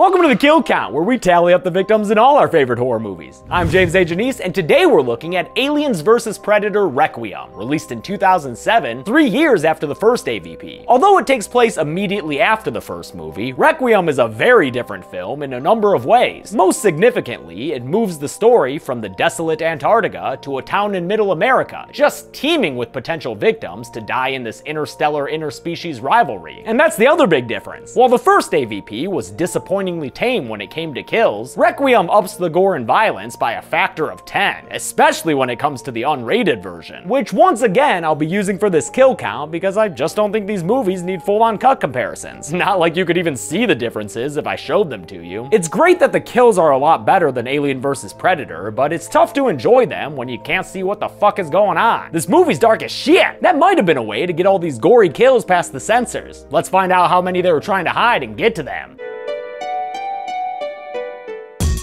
Welcome to the Kill Count, where we tally up the victims in all our favorite horror movies. I'm James A. Janice, and today we're looking at Aliens vs. Predator Requiem, released in 2007, 3 years after the first AVP. Although it takes place immediately after the first movie, Requiem is a very different film in a number of ways. Most significantly, it moves the story from the desolate Antarctica to a town in Middle America, just teeming with potential victims to die in this interstellar interspecies rivalry. And that's the other big difference. While the first AVP was disappointingly tame when it came to kills, Requiem ups the gore and violence by a factor of 10, especially when it comes to the unrated version, which once again I'll be using for this kill count because I just don't think these movies need full-on cut comparisons. Not like you could even see the differences if I showed them to you. It's great that the kills are a lot better than Alien vs. Predator, but it's tough to enjoy them when you can't see what the fuck is going on. This movie's dark as shit! That might have been a way to get all these gory kills past the censors. Let's find out how many they were trying to hide and get to them.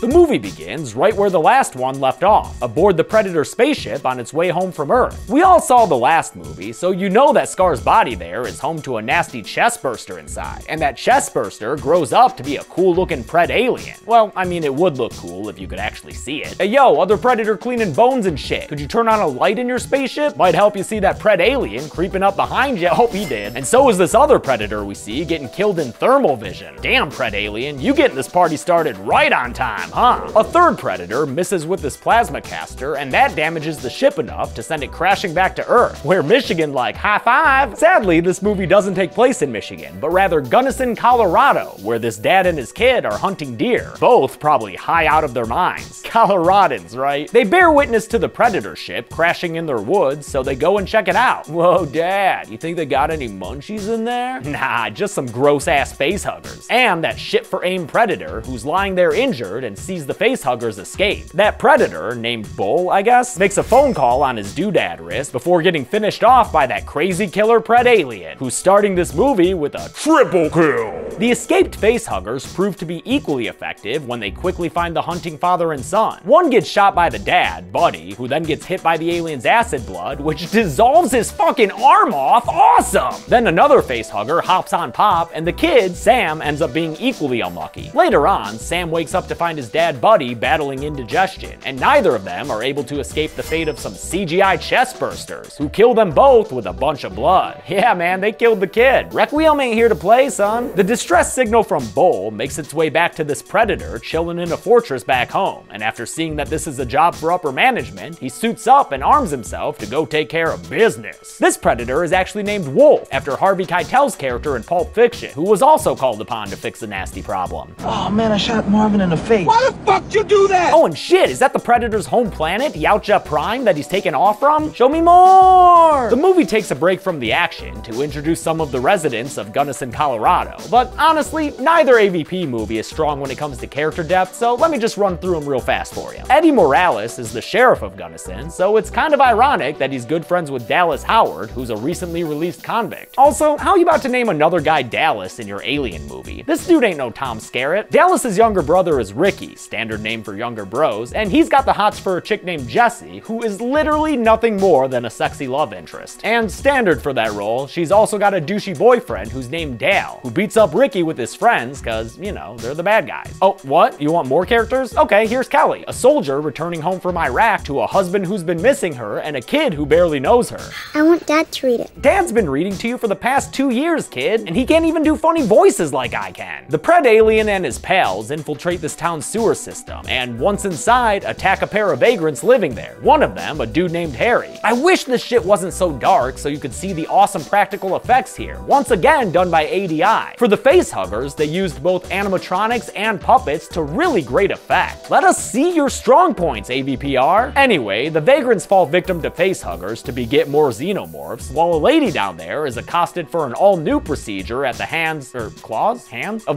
The movie begins right where the last one left off, aboard the Predator spaceship on its way home from Earth. We all saw the last movie, so you know that Scar's body there is home to a nasty chestburster inside, and that chestburster grows up to be a cool-looking Predalien. Well, I mean, it would look cool if you could actually see it. Hey yo, other Predator cleaning bones and shit. Could you turn on a light in your spaceship? Might help you see that Predalien creeping up behind you. Oh, he did. And so is this other Predator we see getting killed in thermal vision. Damn, Predalien, you getting this party started right on time, huh? A third Predator misses with this PLASMACASTER, and that damages the ship enough to send it crashing back to Earth, where Michigan like, high five! Sadly, this movie doesn't take place in Michigan, but rather Gunnison, Colorado, where this dad and his kid are hunting deer. Both probably high out of their minds. Coloradans, right? They bear witness to the Predator ship crashing in their woods, so they go and check it out. Whoa, Dad, you think they got any munchies in there? Nah, just some gross-ass face huggers. And that shit-for-aim Predator who's lying there injured and sees the face huggers escape. That Predator, named Bull, I guess, makes a phone call on his doodad wrist before getting finished off by that crazy killer Predalien, who's starting this movie with a triple kill. The escaped face huggers prove to be equally effective when they quickly find the hunting father and son. One gets shot by the dad, Buddy, who then gets hit by the alien's acid blood, which dissolves his fucking arm off. Awesome! Then another face hugger hops on Pop, and the kid, Sam, ends up being equally unlucky. Later on, Sam wakes up to find his dad, Buddy, battling indigestion, and neither of them are able to escape the fate of some CGI chestbursters, who kill them both with a bunch of blood. Yeah, man, they killed the kid. Requiem ain't here to play, son. The distress signal from Bull makes its way back to this Predator chilling in a fortress back home, and after seeing that this is a job for upper management, he suits up and arms himself to go take care of business. This Predator is actually named Wolf, after Harvey Keitel's character in Pulp Fiction, who was also called upon to fix a nasty problem. Oh man, I shot Marvin in the face. Why the fuck you do that? Oh, and shit, is that the Predator's home planet, Yautja Prime, that he's taken off from? Show me more! The movie takes a break from the action to introduce some of the residents of Gunnison, Colorado, but honestly, neither AVP movie is strong when it comes to character depth, so let me just run through them real fast for you. Eddie Morales is the sheriff of Gunnison, so it's kind of ironic that he's good friends with Dallas Howard, who's a recently released convict. Also, how are you about to name another guy Dallas in your Alien movie? This dude ain't no Tom Skerritt. Dallas's younger brother is Ricky, standard name for younger bros, and he's got the hots for a chick named Jessie, who is literally nothing more than a sexy love interest. And standard for that role, she's also got a douchey boyfriend who's named Dale, who beats up Ricky with his friends cause, you know, they're the bad guys. Oh, what? You want more characters? Okay, here's Kelly, a soldier returning home from Iraq to a husband who's been missing her and a kid who barely knows her. I want Dad to read it. Dad's been reading to you for the past 2 years, kid, and he can't even do funny voices like I can. The Predalien and his pals infiltrate this town's sewer system, and once inside, attack a pair of vagrants living there. One of them, a dude named Harry. I wish this shit wasn't so dark so you could see the awesome practical effects here, once again done by ADI. For the face huggers, they used both animatronics and puppets to really great effect. Let us see your strong points, AVPR. Anyway, the vagrants fall victim to face huggers to beget more xenomorphs, while a lady down there is accosted for an all-new procedure at the hands of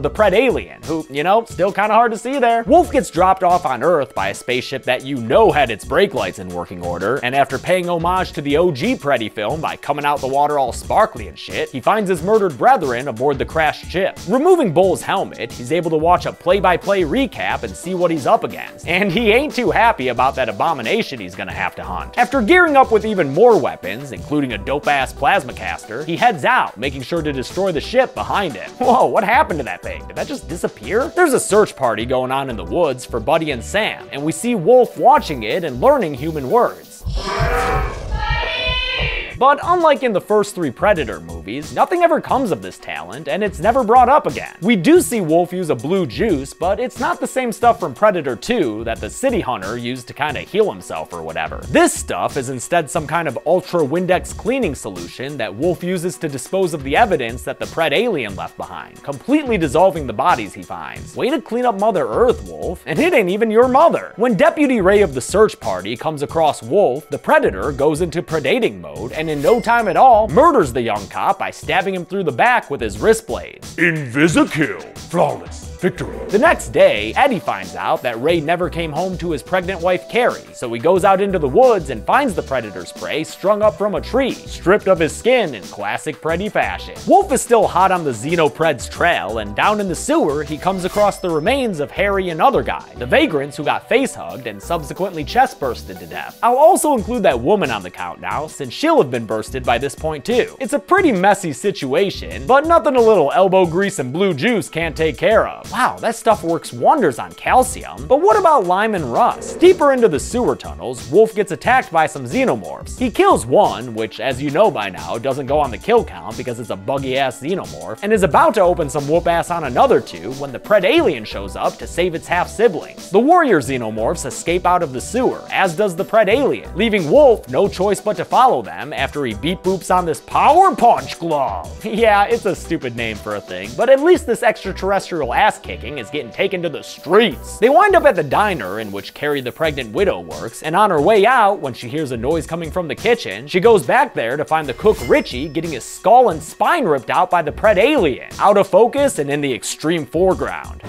the Predalien, who, you know, still kinda hard to see there. Wolf gets dropped off on Earth by a spaceship that you know had its brake lights in working order, and after paying homage to the OG Preddy film by coming out the water all sparkly and shit, he finds his murdered brethren aboard the crashed ship. ship. Removing Bull's helmet, he's able to watch a play-by-play recap and see what he's up against. And he ain't too happy about that abomination he's gonna have to hunt. After gearing up with even more weapons, including a dope-ass plasmacaster, he heads out, making sure to destroy the ship behind him. Whoa, what happened to that thing? Did that just disappear? There's a search party going on in the woods for Buddy and Sam, and we see Wolf watching it and learning human words. But unlike in the first 3 Predator movies, nothing ever comes of this talent, and it's never brought up again. We do see Wolf use a blue juice, but it's not the same stuff from Predator 2 that the city hunter used to kinda heal himself or whatever. This stuff is instead some kind of ultra Windex cleaning solution that Wolf uses to dispose of the evidence that the PREDALIEN left behind, completely dissolving the bodies he finds. Way to clean up Mother Earth, Wolf. And it ain't even your mother. When Deputy Ray of the search party comes across Wolf, the Predator goes into predating mode and in no time at all murders the young cop by stabbing him through the back with his wrist blades. Invisikill. Flawless victory. The next day, Eddie finds out that Ray never came home to his pregnant wife Carrie, so he goes out into the woods and finds the Predator's prey strung up from a tree, stripped of his skin in classic Preddy fashion. Wolf is still hot on the XenoPred's trail, and down in the sewer, he comes across the remains of Harry and other guy, the vagrants who got face-hugged and subsequently chest-bursted to death. I'll also include that woman on the count now, since she'll have been bursted by this point too. It's a pretty messy situation, but nothing a little elbow grease and blue juice can't take care of. Wow, that stuff works wonders on calcium. But what about lime and rust? Deeper into the sewer tunnels, Wolf gets attacked by some xenomorphs. He kills one, which as you know by now, doesn't go on the kill count because it's a buggy-ass xenomorph, and is about to open some whoop-ass on another 2 when the PREDALIEN shows up to save its half-siblings. The warrior xenomorphs escape out of the sewer, as does the PREDALIEN, leaving Wolf no choice but to follow them after he beep-boops on this power punch glove. Yeah, it's a stupid name for a thing, but at least this extraterrestrial ass-kicking is getting taken to the streets. They wind up at the diner in which Carrie the pregnant widow works, and on her way out, when she hears a noise coming from the kitchen, she goes back there to find the cook Richie getting his skull and spine ripped out by the PREDALIEN, out of focus and in the extreme foreground.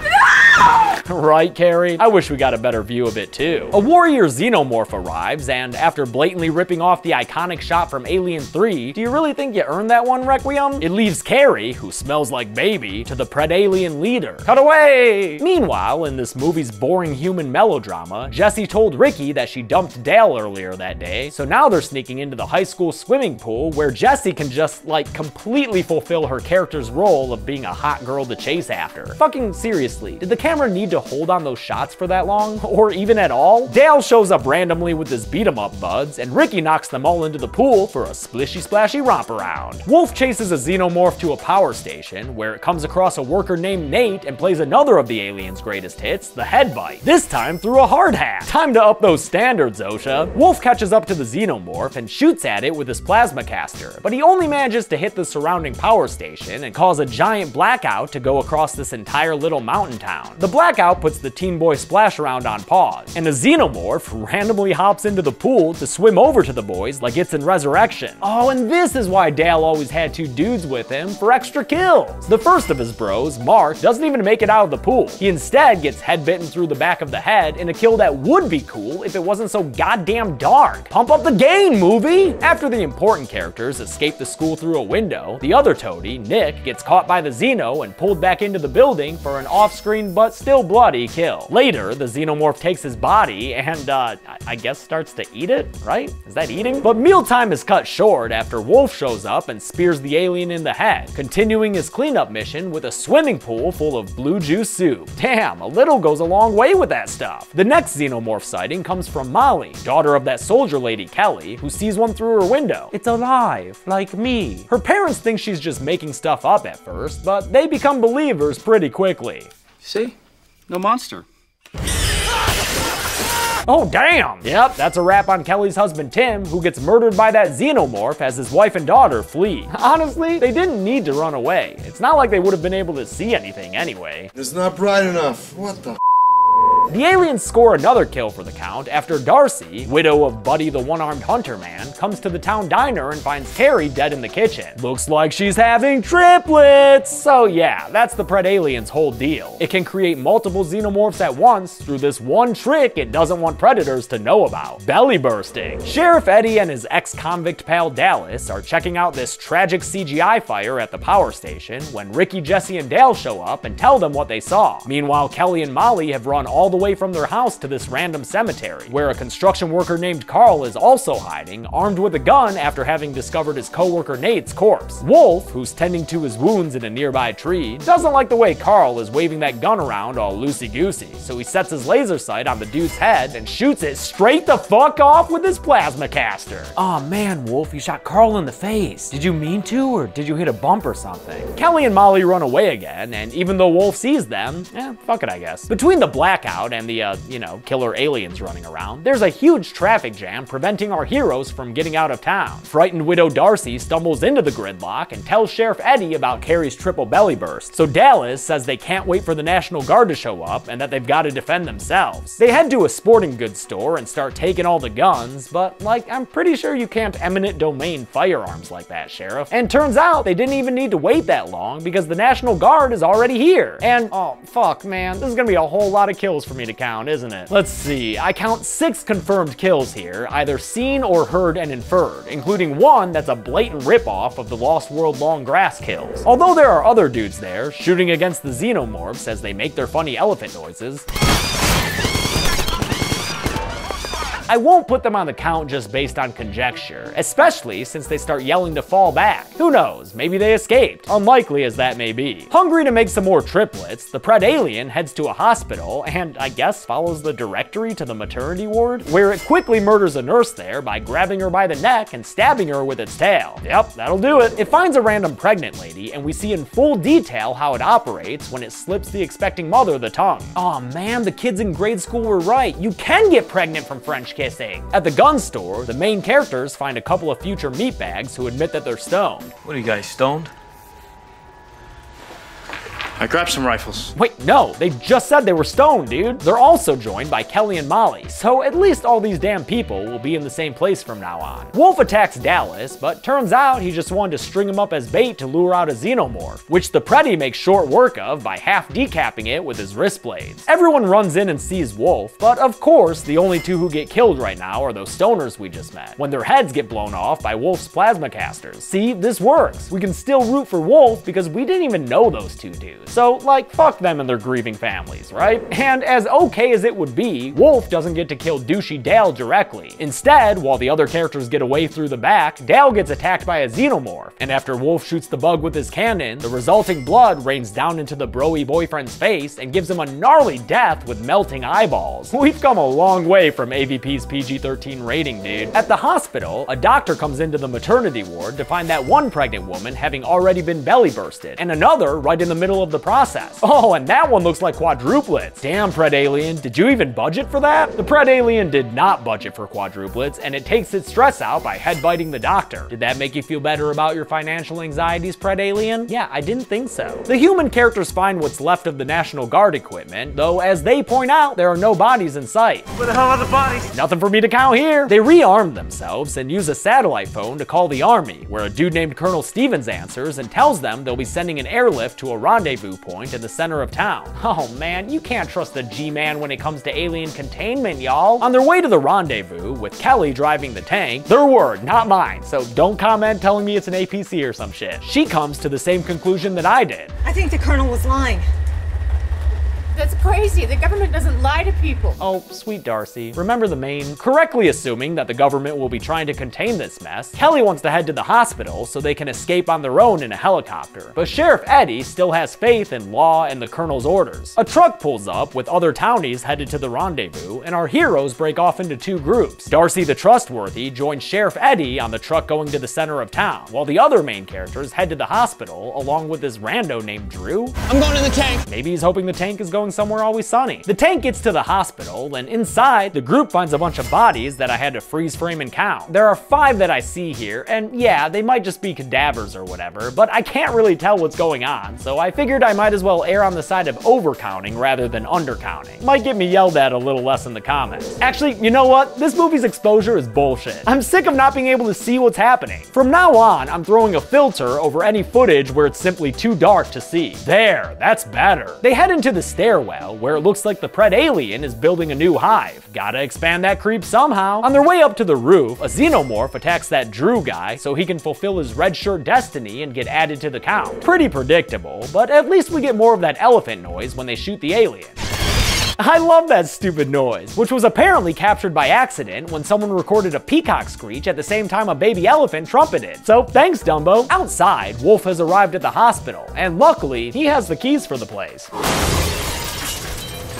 Right, Carrie? I wish we got a better view of it too. A warrior xenomorph arrives, and after blatantly ripping off the iconic shot from Alien 3, do you really think you earned that one, Requiem? It leaves Carrie, who smells like baby, to the PREDALIEN leader. Cut away! Meanwhile, in this movie's boring human melodrama, Jessie told Ricky that she dumped Dale earlier that day, so now they're sneaking into the high school swimming pool where Jessie can just, like, completely fulfill her character's role of being a hot girl to chase after. Fucking seriously, did the camera need to hold on those shots for that long? Or even at all? Dale shows up randomly with his beat-em-up buds, and Ricky knocks them all into the pool for a splishy-splashy romp around. Wolf chases a xenomorph to a power station, where it comes across a worker named Nate and plays another of the alien's greatest hits, the headbite, this time through a hard hat. Time to up those standards, Osha. Wolf catches up to the xenomorph and shoots at it with his plasmacaster, but he only manages to hit the surrounding power station and cause a giant blackout to go across this entire little mountain town. The blackout puts the Teen Boy Splash around on pause, and a xenomorph randomly hops into the pool to swim over to the boys like it's in Resurrection. Oh, and this is why Dale always had 2 dudes with him, for extra kills. The first of his bros, Mark, doesn't even make it out of the pool. He instead gets head bitten through the back of the head in a kill that would be cool if it wasn't so goddamn dark. Pump up the game, movie! After the important characters escape the school through a window, the other toady, Nick, gets caught by the Xeno and pulled back into the building for an off-screen but still bloody kill. Later, the xenomorph takes his body and, I guess starts to eat it, right? Is that eating? But mealtime is cut short after Wolf shows up and spears the alien in the head, continuing his cleanup mission with a swimming pool full of blue juice soup. Damn, a little goes a long way with that stuff. The next xenomorph sighting comes from Molly, daughter of that soldier lady Kelly, who sees one through her window. It's alive, like me. Her parents think she's just making stuff up at first, but they become believers pretty quickly. See? No monster. Oh, damn! Yep, that's a wrap on Kelly's husband Tim, who gets murdered by that xenomorph as his wife and daughter flee. Honestly, they didn't need to run away. It's not like they would have been able to see anything anyway. It's not bright enough. What the The aliens score another kill for the count after Darcy, widow of Buddy the one-armed hunter man, comes to the town diner and finds Carrie dead in the kitchen. Looks like she's having triplets! So yeah, that's the PREDALIEN's whole deal. It can create multiple xenomorphs at once through this one trick it doesn't want predators to know about: belly bursting. Sheriff Eddie and his ex-convict pal Dallas are checking out this tragic CGI fire at the power station when Ricky, Jesse, and Dale show up and tell them what they saw. Meanwhile, Kelly and Molly have run all the way from their house to this random cemetery, where a construction worker named Carl is also hiding, armed with a gun after having discovered his co-worker Nate's corpse. Wolf, who's tending to his wounds in a nearby tree, doesn't like the way Carl is waving that gun around all loosey-goosey, so he sets his laser sight on the dude's head and shoots it straight the fuck off with his PLASMACASTER. Aw man, Wolf, you shot Carl in the face. Did you mean to, or did you hit a bump or something? Kelly and Molly run away again, and even though Wolf sees them, fuck it, I guess. Between the blackout and the, killer aliens running around, there's a huge traffic jam preventing our heroes from getting out of town. Frightened widow Darcy stumbles into the gridlock and tells Sheriff Eddie about Carrie's triple belly burst, so Dallas says they can't wait for the National Guard to show up and that they've got to defend themselves. They head to a sporting goods store and start taking all the guns, but I'm pretty sure you can't eminent domain firearms like that, Sheriff. And turns out they didn't even need to wait that long because the National Guard is already here. And oh fuck man, this is gonna be a whole lot of kills for me to count, isn't it? Let's see, I count 6 confirmed kills here, either seen or heard and inferred, including one that's a blatant ripoff of the Lost World long grass kills. Although there are other dudes there, shooting against the xenomorphs as they make their funny elephant noises, I won't put them on the count just based on conjecture, especially since they start yelling to fall back. Who knows, maybe they escaped, unlikely as that may be. Hungry to make some more triplets, the PREDALIEN heads to a hospital and, I guess, follows the directory to the maternity ward, where it quickly murders a nurse there by grabbing her by the neck and stabbing her with its tail. Yep, that'll do it. It finds a random pregnant lady, and we see in full detail how it operates when it slips the expecting mother the tongue. Aw man, the kids in grade school were right. You can get pregnant from French kissing. At the gun store, the main characters find a couple of future meatbags who admit that they're stoned. What are you guys, stoned? I grabbed some rifles. Wait, no, they just said they were stoned, dude. They're also joined by Kelly and Molly, so at least all these damn people will be in the same place from now on. Wolf attacks Dallas, but turns out he just wanted to string him up as bait to lure out a xenomorph, which the Predi makes short work of by half decapping it with his wrist blades. Everyone runs in and sees Wolf, but of course, the only two who get killed right now are those stoners we just met, when their heads get blown off by Wolf's PLASMACASTERs. See, this works. We can still root for Wolf because we didn't even know those two dudes. So, fuck them and their grieving families, right? And as okay as it would be, Wolf doesn't get to kill douchey Dale directly. Instead, while the other characters get away through the back, Dale gets attacked by a xenomorph, and after Wolf shoots the bug with his cannon, the resulting blood rains down into the broy boyfriend's face and gives him a gnarly death with melting eyeballs. We've come a long way from AVP's PG-13 rating, dude. At the hospital, a doctor comes into the maternity ward to find that one pregnant woman having already been belly bursted, and another right in the middle of the process. Oh, and that one looks like quadruplets. Damn, PREDALIEN, did you even budget for that? The PREDALIEN did not budget for quadruplets, and it takes its stress out by headbutting the doctor. Did that make you feel better about your financial anxieties, PREDALIEN? Yeah, I didn't think so. The human characters find what's left of the National Guard equipment, though as they point out, there are no bodies in sight. Where the hell are the bodies? Nothing for me to count here. They rearm themselves and use a satellite phone to call the army, where a dude named Colonel Stevens answers and tells them they'll be sending an airlift to a rendezvous point in the center of town. Oh man, you can't trust the G-Man when it comes to alien containment, y'all. On their way to the rendezvous, with Kelly driving the tank, their word, not mine, so don't comment telling me it's an APC or some shit. She comes to the same conclusion that I did. I think the Colonel was lying. That's crazy. The government doesn't lie to people. Oh, sweet Darcy. Remember the main? Correctly assuming that the government will be trying to contain this mess, Kelly wants to head to the hospital so they can escape on their own in a helicopter. But Sheriff Eddie still has faith in law and the Colonel's orders. A truck pulls up with other townies headed to the rendezvous, and our heroes break off into two groups. Darcy the Trustworthy joins Sheriff Eddie on the truck going to the center of town, while the other main characters head to the hospital along with this rando named Drew. I'm going in the tank. Maybe he's hoping the tank is going Somewhere Always Sunny. The tank gets to the hospital, and inside, the group finds a bunch of bodies that I had to freeze frame and count. There are 5 that I see here, and yeah, they might just be cadavers or whatever, but I can't really tell what's going on, so I figured I might as well err on the side of overcounting rather than undercounting. Might get me yelled at a little less in the comments. Actually, you know what? This movie's exposure is bullshit. I'm sick of not being able to see what's happening. From now on, I'm throwing a filter over any footage where it's simply too dark to see. There, that's better. They head into the stairwell, where it looks like the PREDALIEN is building a new hive. Gotta expand that creep somehow. On their way up to the roof, a xenomorph attacks that Drew guy so he can fulfill his red shirt destiny and get added to the count. Pretty predictable, but at least we get more of that elephant noise when they shoot the alien. I love that stupid noise, which was apparently captured by accident when someone recorded a peacock screech at the same time a baby elephant trumpeted. So thanks, Dumbo. Outside, Wolf has arrived at the hospital, and luckily, he has the keys for the place.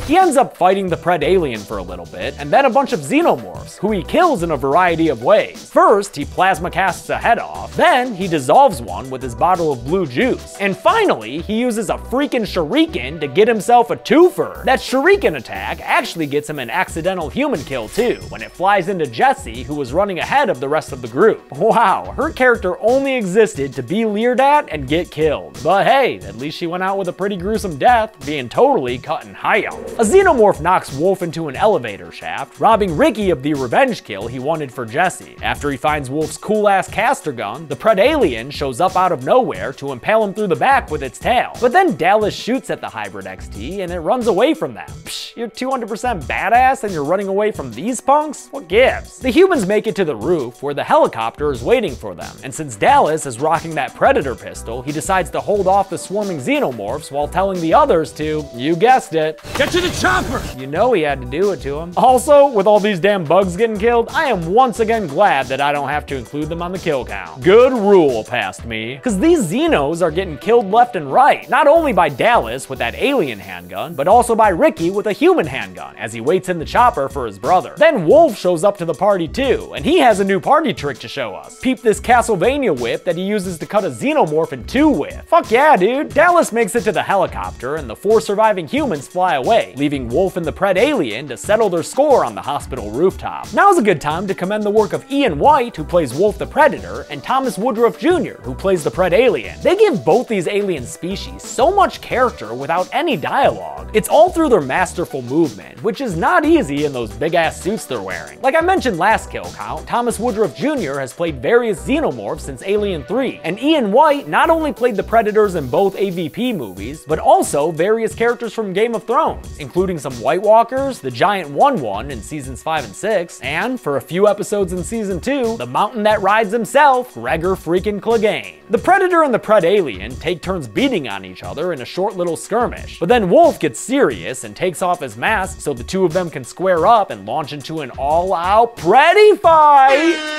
He ends up fighting the PREDALIEN for a little bit, and then a bunch of xenomorphs, who he kills in a variety of ways. First, he plasmacasts a head off, then he dissolves one with his bottle of blue juice, and finally, he uses a freaking shuriken to get himself a twofer. That shuriken attack actually gets him an accidental human kill too, when it flies into Jessie, who was running ahead of the rest of the group. Wow, her character only existed to be leered at and get killed. But hey, at least she went out with a pretty gruesome death, being totally cut in half. A xenomorph knocks Wolf into an elevator shaft, robbing Ricky of the revenge kill he wanted for Jessie. After he finds Wolf's cool-ass caster gun, the PREDALIEN shows up out of nowhere to impale him through the back with its tail. But then Dallas shoots at the Hybrid XT and it runs away from them. Psh, you're 200% badass and you're running away from these punks? What gives? The humans make it to the roof where the helicopter is waiting for them, and since Dallas is rocking that Predator pistol, he decides to hold off the swarming xenomorphs while telling the others to, you guessed it, Get to the chopper! You know he had to do it to him. Also, with all these damn bugs getting killed, I am once again glad that I don't have to include them on the kill count. Good rule past me. Cause these Xenos are getting killed left and right. Not only by Dallas with that alien handgun, but also by Ricky with a human handgun as he waits in the chopper for his brother. Then Wolf shows up to the party too, and he has a new party trick to show us. Peep this Castlevania whip that he uses to cut a xenomorph in 2 with. Fuck yeah, dude. Dallas makes it to the helicopter and the 4 surviving humans fly away, leaving Wolf and the PREDALIEN to settle their score on the hospital rooftop. Now's a good time to commend the work of Ian White, who plays Wolf the Predator, and Thomas Woodruff Jr., who plays the PREDALIEN. They give both these alien species so much character without any dialogue. It's all through their masterful movement, which is not easy in those big-ass suits they're wearing. Like I mentioned last kill count, Thomas Woodruff Jr. has played various xenomorphs since Alien 3, and Ian White not only played the Predators in both AVP movies, but also various characters from Game of Thrones, including some White Walkers, the Giant 1-1 in seasons 5 and 6, and for a few episodes in season 2, the mountain that rides himself, Gregor freaking Clegane. The Predator and the PREDALIEN take turns beating on each other in a short little skirmish, but then Wolf gets serious and takes off his mask so the two of them can square up and launch into an all-out Preddy fight!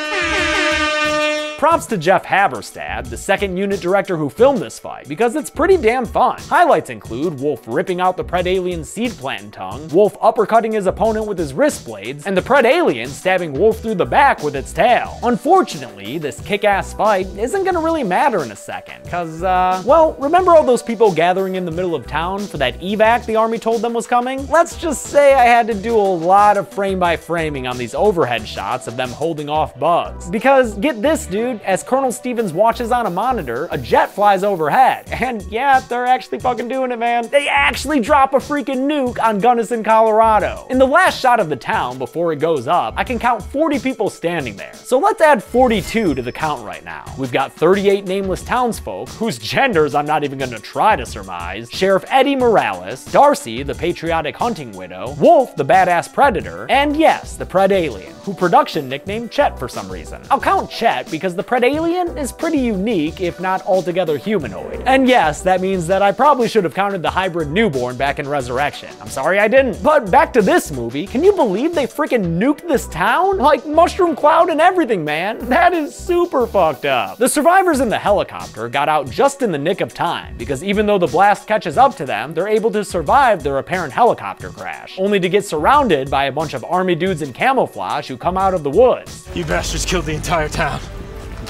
Props to Jeff Haberstad, the second unit director who filmed this fight, because it's pretty damn fun. Highlights include Wolf ripping out the PREDALIEN's seed planting tongue, Wolf uppercutting his opponent with his wrist blades, and the PREDALIEN stabbing Wolf through the back with its tail. Unfortunately, this kick-ass fight isn't gonna really matter in a second, cause, well, remember all those people gathering in the middle of town for that evac the army told them was coming? Let's just say I had to do a lot of frame-by-framing on these overhead shots of them holding off bugs. Because, get this, dude, as Colonel Stevens watches on a monitor, a jet flies overhead. And yeah, they're actually fucking doing it, man. They actually drop a freaking nuke on Gunnison, Colorado. In the last shot of the town before it goes up, I can count 40 people standing there. So let's add 42 to the count right now. We've got 38 nameless townsfolk, whose genders I'm not even gonna try to surmise, Sheriff Eddie Morales, Darcy, the patriotic hunting widow, Wolf, the badass predator, and yes, the PREDALIEN, who production nicknamed Chet for some reason. I'll count Chet because the PREDALIEN is pretty unique, if not altogether humanoid. And yes, that means that I probably should have counted the hybrid newborn back in Resurrection. I'm sorry I didn't. But back to this movie, can you believe they freaking nuked this town? Like mushroom cloud and everything, man. That is super fucked up. The survivors in the helicopter got out just in the nick of time, because even though the blast catches up to them, they're able to survive their apparent helicopter crash, only to get surrounded by a bunch of army dudes in camouflage who come out of the woods. You bastards killed the entire town.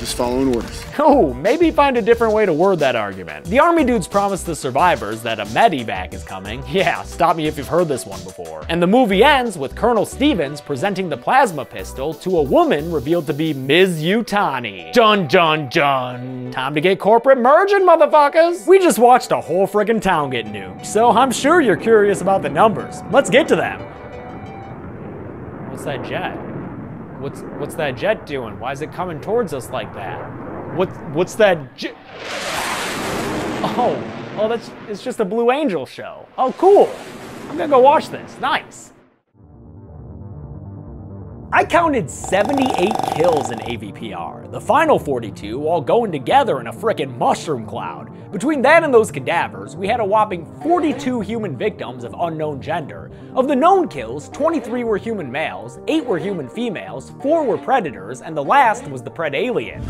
Just following orders. Oh, maybe find a different way to word that argument. The army dudes promised the survivors that a medevac is coming. Yeah, stop me if you've heard this one before. And the movie ends with Colonel Stevens presenting the plasma pistol to a woman revealed to be Ms. Yutani. Dun dun dun. Time to get corporate merging, motherfuckers! We just watched a whole friggin' town get nuked, so I'm sure you're curious about the numbers. Let's get to them. What's that jet? What's that jet doing? Why is it coming towards us like that? What's that jet? Oh, it's just a Blue Angel show. Oh, cool. I'm gonna go watch this. Nice. I counted 78 kills in AVPR, the final 42 all going together in a frickin' mushroom cloud. Between that and those cadavers, we had a whopping 42 human victims of unknown gender. Of the known kills, 23 were human males, 8 were human females, 4 were predators, and the last was the PREDALIEN.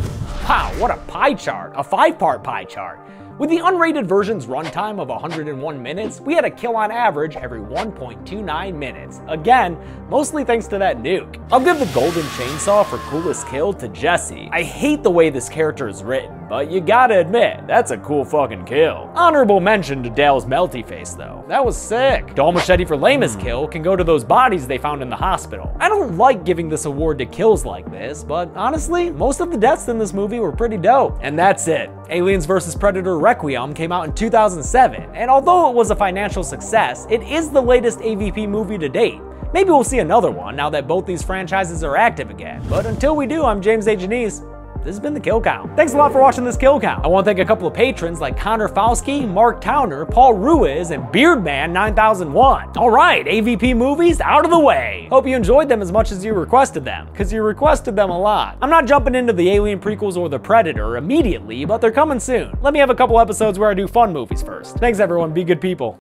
Wow, what a pie chart, a 5-part pie chart. With the unrated version's runtime of 101 minutes, we had a kill on average every 1.29 minutes. Again, mostly thanks to that nuke. I'll give the golden chainsaw for coolest kill to Jesse. I hate the way this character is written, but you gotta admit, that's a cool fucking kill. Honorable mention to Dale's melty face though. That was sick. Dull machete for lamest kill can go to those bodies they found in the hospital. I don't like giving this award to kills like this, but honestly, most of the deaths in this movie were pretty dope. And that's it. Aliens vs. Predator Requiem came out in 2007, and although it was a financial success, it is the latest AVP movie to date. Maybe we'll see another one now that both these franchises are active again. But until we do, I'm James A. Janice. This has been the Kill Count. Thanks a lot for watching this Kill Count. I want to thank a couple of patrons like Connor Fauski, Mark Towner, Paul Ruiz, and Beardman9001. All right, AVP movies out of the way. Hope you enjoyed them as much as you requested them, because you requested them a lot. I'm not jumping into the Alien prequels or the Predator immediately, but they're coming soon. Let me have a couple episodes where I do fun movies first. Thanks everyone, be good people.